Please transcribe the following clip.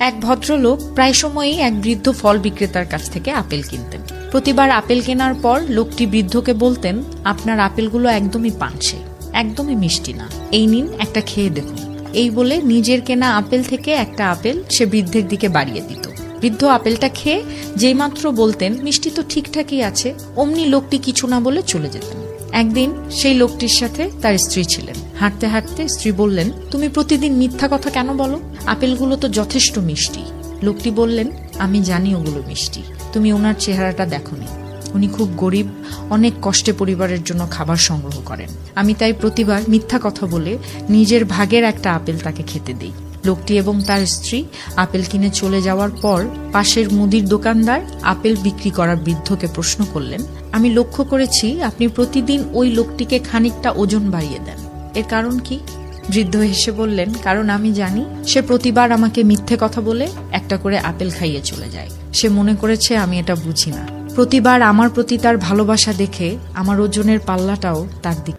এক ভদ্রলোক প্রায় সময়ই এক বৃদ্ধ ফল বিক্রেতার কাছ থেকে আপেল কিনতেন। প্রতিবার আপেল কেনার পর লোকটি বৃদ্ধকে বলতেন, আপনার আপেলগুলো একদমই পানছে, একদমই মিষ্টি না, এই নিন একটা খেয়ে দেখুন। এই বলে নিজের কেনা আপেল থেকে একটা আপেল সে বৃদ্ধের দিকে বাড়িয়ে দিত। বৃদ্ধ আপেলটা খেয়ে যেইমাত্র বলতেন মিষ্টি তো ঠিকঠাকই আছে, অমনি লোকটি কিছু না বলে চলে যেতেন। একদিন সেই লোকটির সাথে তার স্ত্রী ছিলেন। হাঁটতে হাঁটতে স্ত্রী বললেন, তুমি প্রতিদিন মিথ্যা কথা কেন বলো? আপেলগুলো তো যথেষ্ট মিষ্টি। লোকটি বললেন, আমি জানি ওগুলো মিষ্টি, তুমি ওনার চেহারাটা দেখোনি। উনি খুব গরিব, অনেক কষ্টে পরিবারের জন্য খাবার সংগ্রহ করেন। আমি তাই প্রতিবার মিথ্যা কথা বলে নিজের ভাগের একটা আপেল তাকে খেতে দিই। লোকটি এবং তার স্ত্রী আপেল কিনে চলে যাওয়ার পর পাশের মুদির দোকানদার আপেল বিক্রি করা বৃদ্ধকে প্রশ্ন করলেন, আমি লক্ষ্য করেছি আপনি প্রতিদিন ওই লোকটিকে খানিকটা ওজন বাড়িয়ে দেন, এর কারণ কি? বৃদ্ধ হেসে বললেন, কারণ আমি জানি সে প্রতিবার আমাকে মিথ্যে কথা বলে একটা করে আপেল খাইয়ে চলে যায়। সে মনে করেছে আমি এটা বুঝি না। প্রতিবার আমার প্রতি তার ভালোবাসা দেখে আমার ওজনের পাল্লাটাও তার দিকে